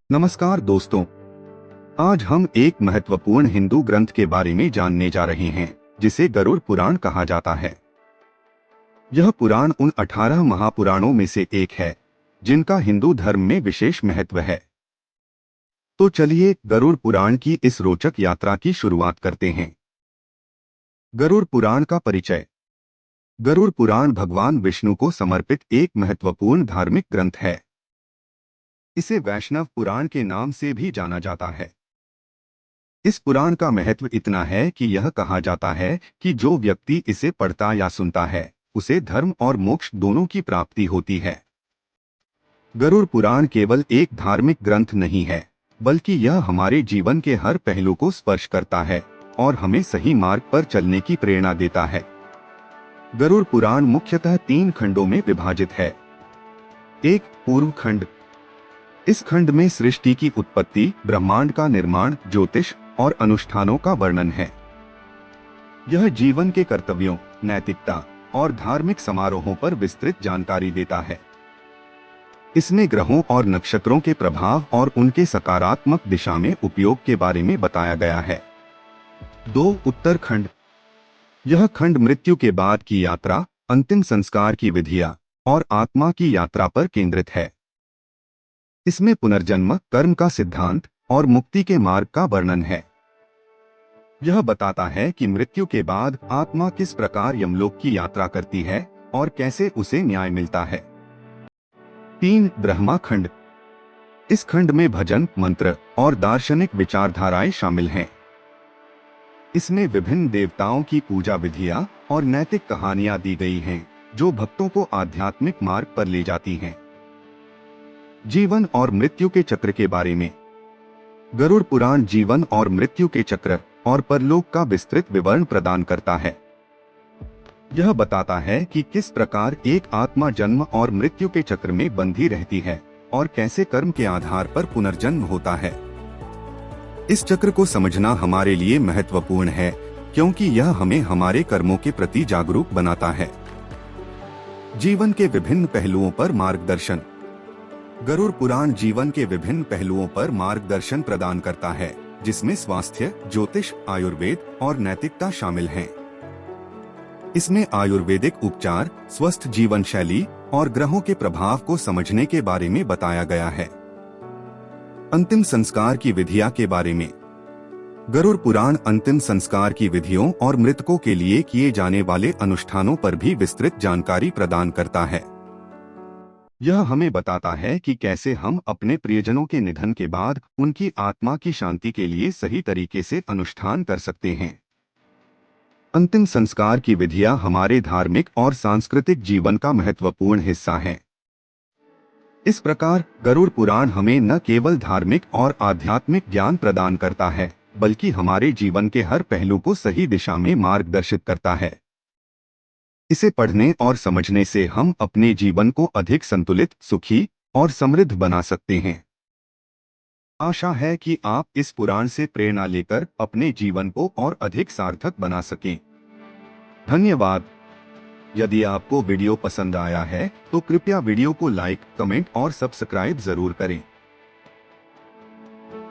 नमस्कार दोस्तों, आज हम एक महत्वपूर्ण हिंदू ग्रंथ के बारे में जानने जा रहे हैं जिसे गरुड़ पुराण कहा जाता है। यह पुराण उन 18 महापुराणों में से एक है जिनका हिंदू धर्म में विशेष महत्व है। तो चलिए गरुड़ पुराण की इस रोचक यात्रा की शुरुआत करते हैं। गरुड़ पुराण का परिचय। गरुड़ पुराण भगवान विष्णु को समर्पित एक महत्वपूर्ण धार्मिक ग्रंथ है। इसे वैष्णव पुराण के नाम से भी जाना जाता है। इस पुराण का महत्व इतना है कि यह कहा जाता है कि जो व्यक्ति इसे पढ़ता या सुनता है उसे धर्म और मोक्ष दोनों की प्राप्ति होती है। गरुड़ पुराण केवल एक धार्मिक ग्रंथ नहीं है, बल्कि यह हमारे जीवन के हर पहलू को स्पर्श करता है और हमें सही मार्ग पर चलने की प्रेरणा देता है। गरुड़ पुराण मुख्यतः 3 खंडों में विभाजित है। एक, पूर्व खंड। इस खंड में सृष्टि की उत्पत्ति, ब्रह्मांड का निर्माण, ज्योतिष और अनुष्ठानों का वर्णन है। यह जीवन के कर्तव्यों, नैतिकता और धार्मिक समारोहों पर विस्तृत जानकारी देता है। इसमें ग्रहों और नक्षत्रों के प्रभाव और उनके सकारात्मक दिशा में उपयोग के बारे में बताया गया है। 2, उत्तर खंड। यह खंड मृत्यु के बाद की यात्रा, अंतिम संस्कार की विधियां और आत्मा की यात्रा पर केंद्रित है। इसमें पुनर्जन्म, कर्म का सिद्धांत और मुक्ति के मार्ग का वर्णन है। यह बताता है कि मृत्यु के बाद आत्मा किस प्रकार यमलोक की यात्रा करती है और कैसे उसे न्याय मिलता है। 3, ब्रह्मा खंड। इस खंड में भजन, मंत्र और दार्शनिक विचारधाराएं शामिल हैं। इसमें विभिन्न देवताओं की पूजा विधियां और नैतिक कहानियां दी गई हैं, जो भक्तों को आध्यात्मिक मार्ग पर ले जाती हैं। जीवन और मृत्यु के चक्र के बारे में। गरुड़ पुराण जीवन और मृत्यु के चक्र और परलोक का विस्तृत विवरण प्रदान करता है। यह बताता है कि किस प्रकार एक आत्मा जन्म और मृत्यु के चक्र में बंधी रहती है और कैसे कर्म के आधार पर पुनर्जन्म होता है। इस चक्र को समझना हमारे लिए महत्वपूर्ण है, क्योंकि यह हमें हमारे कर्मों के प्रति जागरूक बनाता है। जीवन के विभिन्न पहलुओं पर मार्गदर्शन। गरुड़ पुराण जीवन के विभिन्न पहलुओं पर मार्गदर्शन प्रदान करता है, जिसमें स्वास्थ्य, ज्योतिष, आयुर्वेद और नैतिकता शामिल हैं। इसमें आयुर्वेदिक उपचार, स्वस्थ जीवन शैली और ग्रहों के प्रभाव को समझने के बारे में बताया गया है। अंतिम संस्कार की विधियां के बारे में। गरुड़ पुराण अंतिम संस्कार की विधियों और मृतकों के लिए किए जाने वाले अनुष्ठानों पर भी विस्तृत जानकारी प्रदान करता है। यह हमें बताता है कि कैसे हम अपने प्रियजनों के निधन के बाद उनकी आत्मा की शांति के लिए सही तरीके से अनुष्ठान कर सकते हैं। अंतिम संस्कार की विधियां हमारे धार्मिक और सांस्कृतिक जीवन का महत्वपूर्ण हिस्सा हैं। इस प्रकार गरुड़ पुराण हमें न केवल धार्मिक और आध्यात्मिक ज्ञान प्रदान करता है, बल्कि हमारे जीवन के हर पहलू को सही दिशा में मार्गदर्शित करता है। इसे पढ़ने और समझने से हम अपने जीवन को अधिक संतुलित, सुखी और समृद्ध बना सकते हैं। आशा है कि आप इस पुराण से प्रेरणा लेकर अपने जीवन को और अधिक सार्थक बना सकें। धन्यवाद। यदि आपको वीडियो पसंद आया है तो कृपया वीडियो को लाइक, कमेंट और सब्सक्राइब जरूर करें।